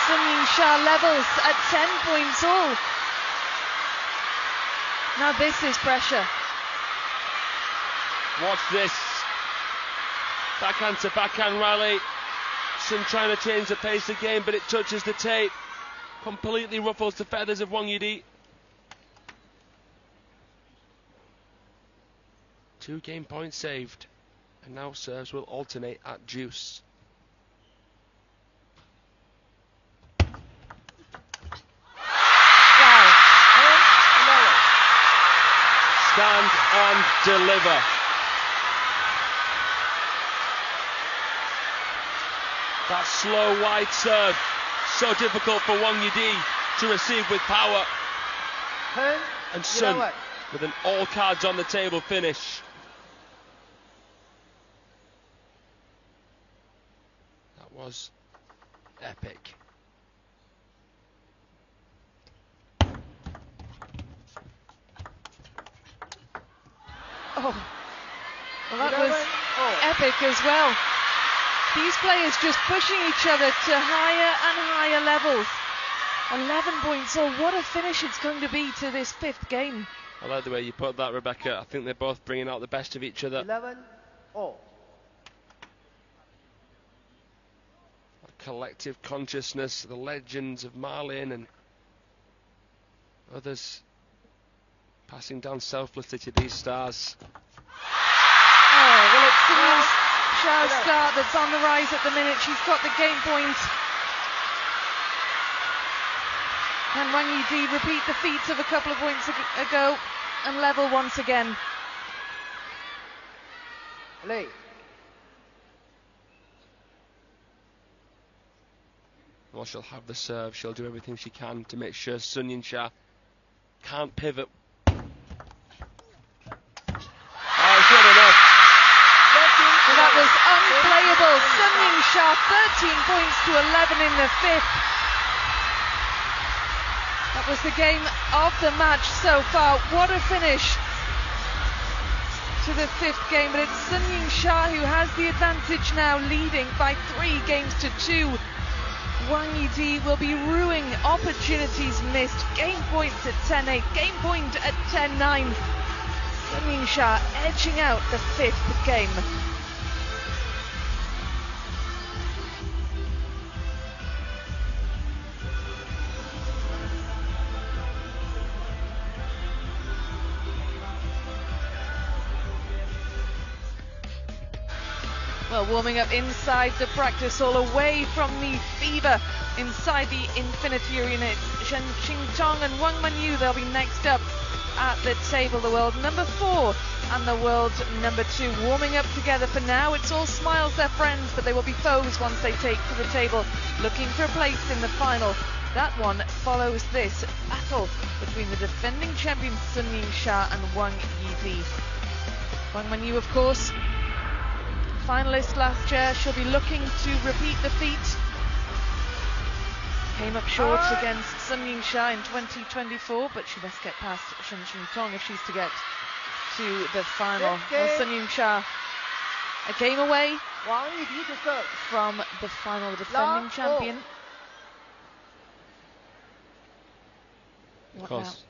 Sunyingsha levels at 10 points all. Now this is pressure. Watch this. Backhand to backhand rally. Sun trying to change the pace of the game, but it touches the tape. Completely ruffles the feathers of Wang Yidi. 2 game points saved. And now serves will alternate at deuce. Stand and deliver. That slow wide serve, so difficult for Wang Yidi to receive with power. And Sun with an all cards on the table finish. That was epic. Oh, well, that was epic as well. These players just pushing each other to higher and higher levels. 11 points. Oh, what a finish it's going to be to this 5th game. I like the way you put that, Rebecca. I think they're both bringing out the best of each other. 11-all. Collective consciousness, the legends of Marlin and others passing down selflessly to these stars. Oh, well, it's SUNYINGSHA's start that's on the rise at the minute. She's got the game point. Can Wang Yidi repeat the feats of a couple of points ago and level once again? Play. Well, she'll have the serve. She'll do everything she can to make sure SUNYINGSHA can't pivot. Good enough. Well, that was unplayable. SUNYINGSHA 13 points to 11 in the fifth. That was the game of the match so far. What a finish to the fifth game. But it's SUNYINGSHA who has the advantage now, leading by 3 games to 2. Wang Yidi will be ruining opportunities missed. Game points at 10-8, game point at 10-9. SUNYINGSHA edging out the fifth game. Well, warming up inside the practice hall, away from the fever inside the Infinity Arena. It's Shen Qingtong and Wang Manyu. They'll be next up at the table. The world number 4 and the world number 2 warming up together for now. It's all smiles, they're friends, but they will be foes once they take to the table, looking for a place in the final. That one follows this battle between the defending champions SUNYINGSHA and Wang Yidi. Wang Manyu, of course, finalist last year. She'll be looking to repeat the feat. Came up short against SUNYINGSHA in 2024, but she must get past Shen Qingtong if she's to get to the final. Well, SUNYINGSHA a game away from the final, the defending champion. Of course,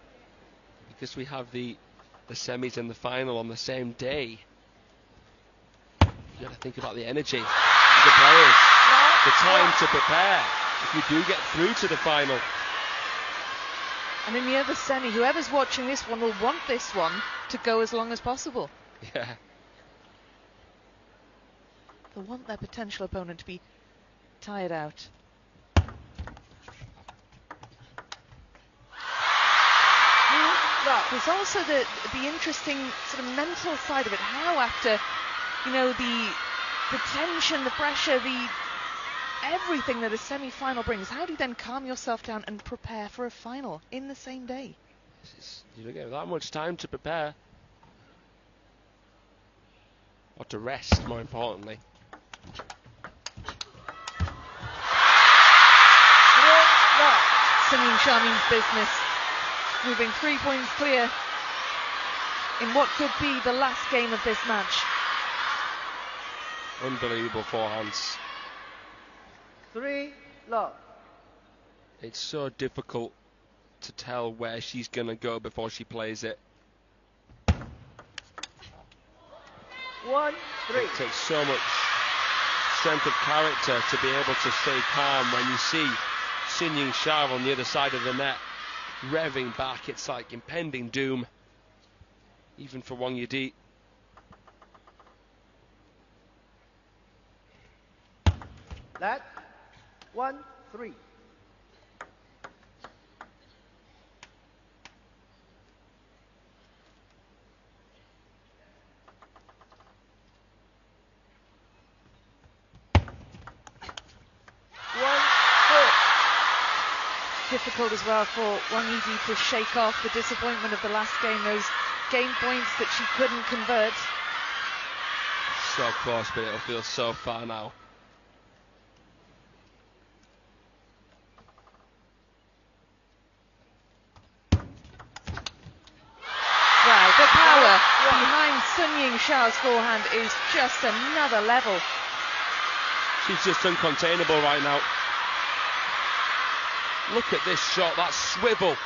because we have the semis and the final on the same day, you got to think about the energy of the players, the time to prepare if you do get through to the final. And in the other semi, whoever's watching this one will want this one to go as long as possible. Yeah. They'll want their potential opponent to be tired out. There's also the interesting sort of mental side of it. How after, you know, the tension, the pressure, everything that a semi-final brings, how do you then calm yourself down and prepare for a final in the same day? You don't get that much time to prepare. Or to rest, more importantly. SUNYINGSHA means business. Moving 3 points clear in what could be the last game of this match. Unbelievable forehands. 3-love. It's so difficult to tell where she's going to go before she plays it. 1-3. It takes so much strength of character to be able to stay calm when you see SUNYINGSHA on the other side of the net, revving back. It's like impending doom, even for Wang Yidi. Let 1-3. One, four. Difficult as well for Wang Yidi to shake off the disappointment of the last game, those game points that she couldn't convert. So close, but it'll feel so far now. Wow, the power behind SUNYINGSHA's forehand is just another level. She's just uncontainable right now. Look at this shot, that swivel.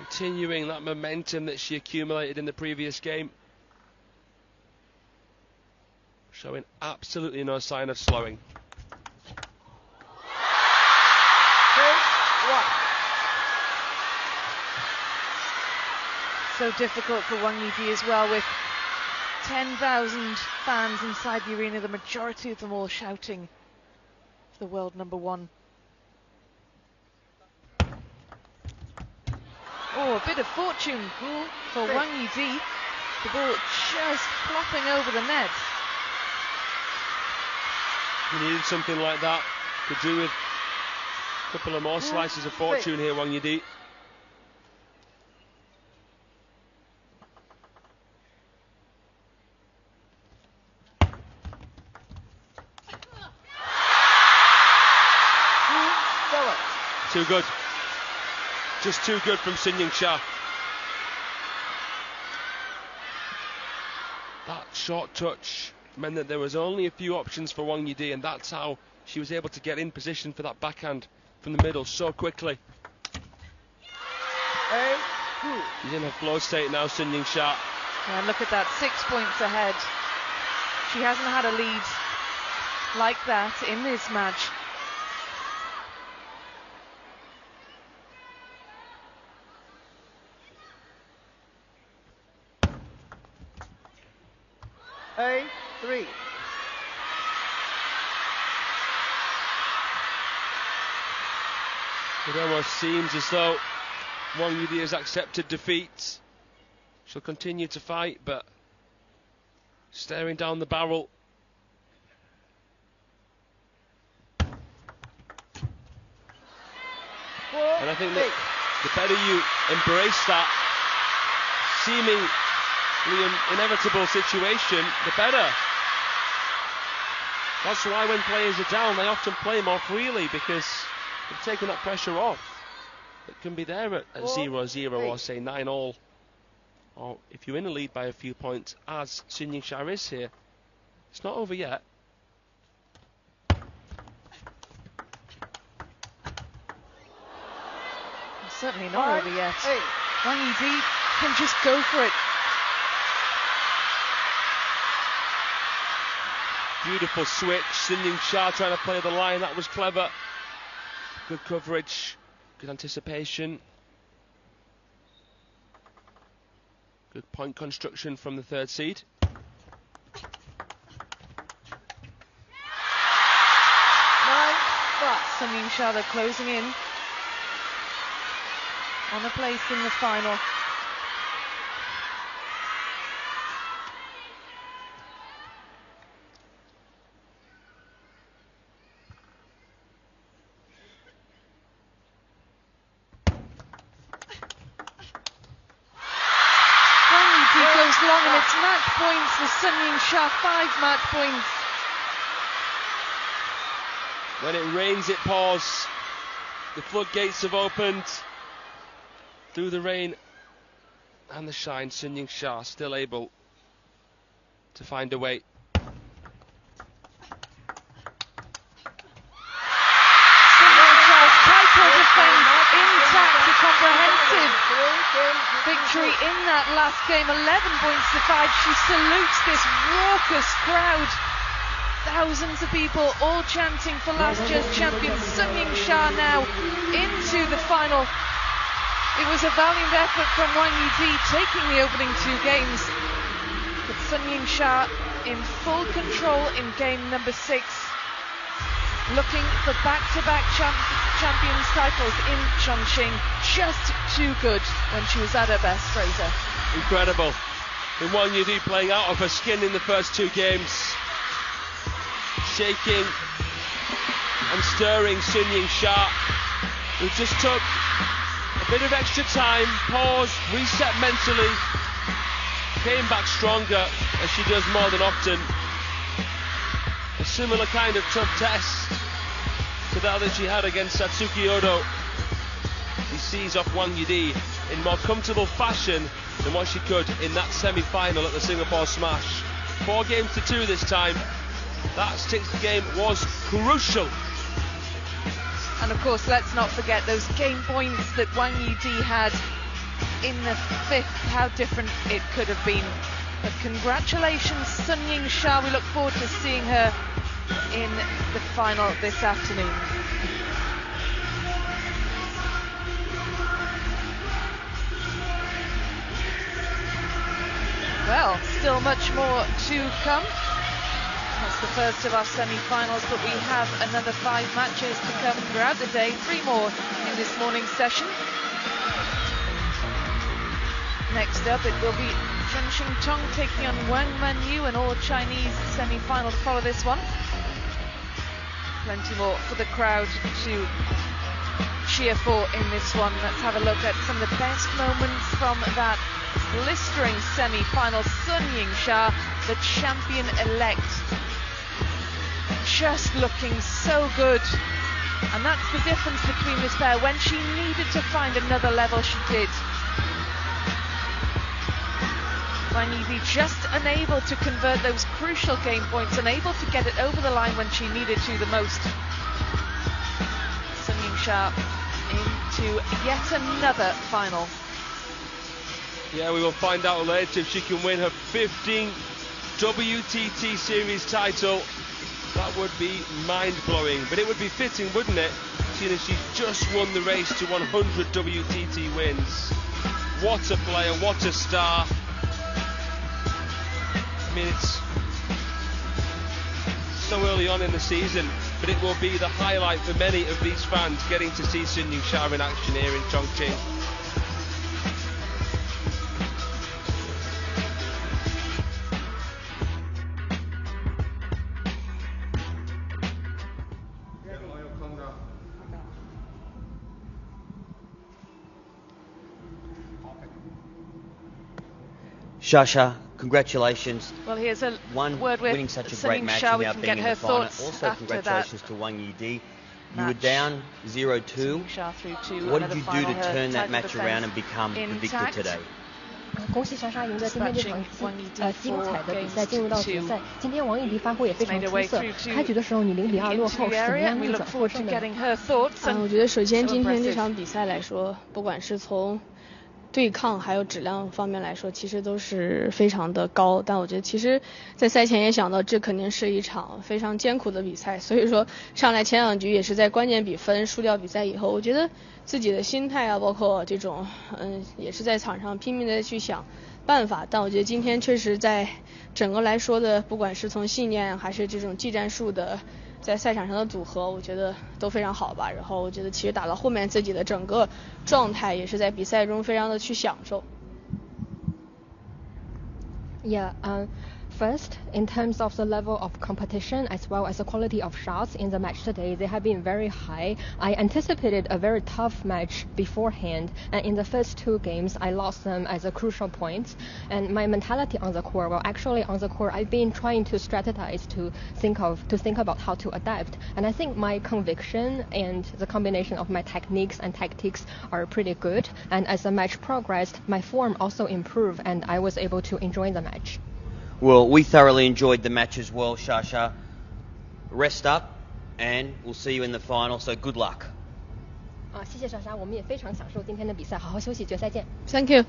continuing that momentum that she accumulated in the previous game. Showing absolutely no sign of slowing. So difficult for Wang Yidi as well, with 10,000 fans inside the arena, the majority of them all shouting for the world number one. Oh, a bit of fortune for Wang Yidi. The ball just flopping over the net. He needed something like that. Could do with a couple of more slices of fortune here, Wang Yidi. Too good. Just too good from SUNYINGSHA. That short touch meant that there was only a few options for Wang Yidi, and that's how she was able to get in position for that backhand from the middle so quickly. She's in her flow state now, SUNYINGSHA. Yeah, look at that, 6 points ahead. She hasn't had a lead like that in this match. A3. It almost seems as though Wang Yidi has accepted defeat. She'll continue to fight, but staring down the barrel. And I think that the better you embrace that seemingly inevitable situation, the better. That's why when players are down, they often play more freely, because they've taken that pressure off. It can be there at 0-0 or say 9-all. Or if you're in a lead by a few points, as SUNYINGSHA is here, it's not over yet. It's certainly not over yet. Wang Yidi can just go for it. Beautiful switch. SUNYINGSHA trying to play the line. That was clever. Good coverage. Good anticipation. Good point construction from the third seed. SUNYINGSHA, they're closing in on a place in the final. Long, and it's match points for SUNYINGSHA, 5 match points. When it rains, it pours. The floodgates have opened. Through the rain and the shine, SUNYINGSHA still able to find a way. SUNYINGSHA's title defense intact, a comprehensive victory in that last game, 11 points to 5. She salutes this raucous crowd. Thousands of people all chanting for last year's champion. SUNYINGSHA now into the final. It was a valiant effort from Wang Yidi taking the opening 2 games. But SUNYINGSHA in full control in game number 6. Looking for back-to-back champions titles in Chongqing. Just too good when she was at her best, Fraser. Incredible. And Wang Yidi playing out of her skin in the first 2 games. Shaking and stirring SUNYINGSHA, who just took a bit of extra time, paused, reset mentally, came back stronger, as she does more than often. A similar kind of tough test to that she had against Satsuki Odo. He sees off Wang Yidi in more comfortable fashion than what she could in that semi-final at the Singapore Smash. 4 games to 2 this time. That 6th game was crucial. And of course, let's not forget those game points that Wang Yidi had in the 5th, how different it could have been. But congratulations, SUNYINGSHA. We look forward to seeing her in the final this afternoon. Well, still much more to come. That's the first of our semi-finals, but we have another 5 matches to come throughout the day, 3 more in this morning's session. Next up, it will be Chongqing taking on Wangyidi, an all-Chinese semi-final to follow this one. Plenty more for the crowd to cheer for in this one. Let's have a look at some of the best moments from that blistering semi-final. SUNYINGSHA, the champion-elect, just looking so good. And that's the difference between this pair. When she needed to find another level, she did. Wangyidi just unable to convert those crucial game points, unable to get it over the line when she needed to the most. SUNYINGSHA into yet another final. Yeah, we will find out later if she can win her 15th WTT Series title. That would be mind-blowing, but it would be fitting, wouldn't it, seeing as she's just won the race to 100 WTT wins. What a player, what a star. I mean, it's so early on in the season, but it will be the highlight for many of these fans getting to see SUNYINGSHA in action here in Chongqing. Shasha, congratulations. Well, here's a One, word with winning such a great match and now being in the final. Also, congratulations to Wangyidi. You were down 0-2. What did you do to turn that match around and become the victor today? 恭喜莎莎赢得今天这场精彩的比赛，进入到决赛。今天王艺迪发挥也非常出色。开局的时候你0-2落后，怎么样逆转获胜的？我觉得首先今天这场比赛来说，不管是从对抗还有质量方面来说，其实都是非常的高。但我觉得其实在赛前也想到，这肯定是一场非常艰苦的比赛。所以说上来前2局也是在关键比分输掉比赛以后，我觉得自己的心态啊，包括这种也是在场上拼命的去想办法。但我觉得今天确实在整个来说的，不管是从信念还是这种技战术的在赛场上的组合，我觉得都非常好吧。然后我觉得其实打到后面自己的整个状态也是在比赛中非常的去享受。Yeah, first, in terms of the level of competition as well as the quality of shots in the match today, they have been very high. I anticipated a very tough match beforehand, and in the first 2 games, I lost them as a crucial point. And my mentality on the court, well, actually on the court, I've been trying to strategize to think about how to adapt. And I think my conviction and the combination of my techniques and tactics are pretty good. And as the match progressed, my form also improved, and I was able to enjoy the match. Well, we thoroughly enjoyed the match as well, Shasha. Rest up, and we'll see you in the final, so good luck. 谢谢莎莎，我们也非常享受今天的比赛，好好休息，决赛见。 Thank you.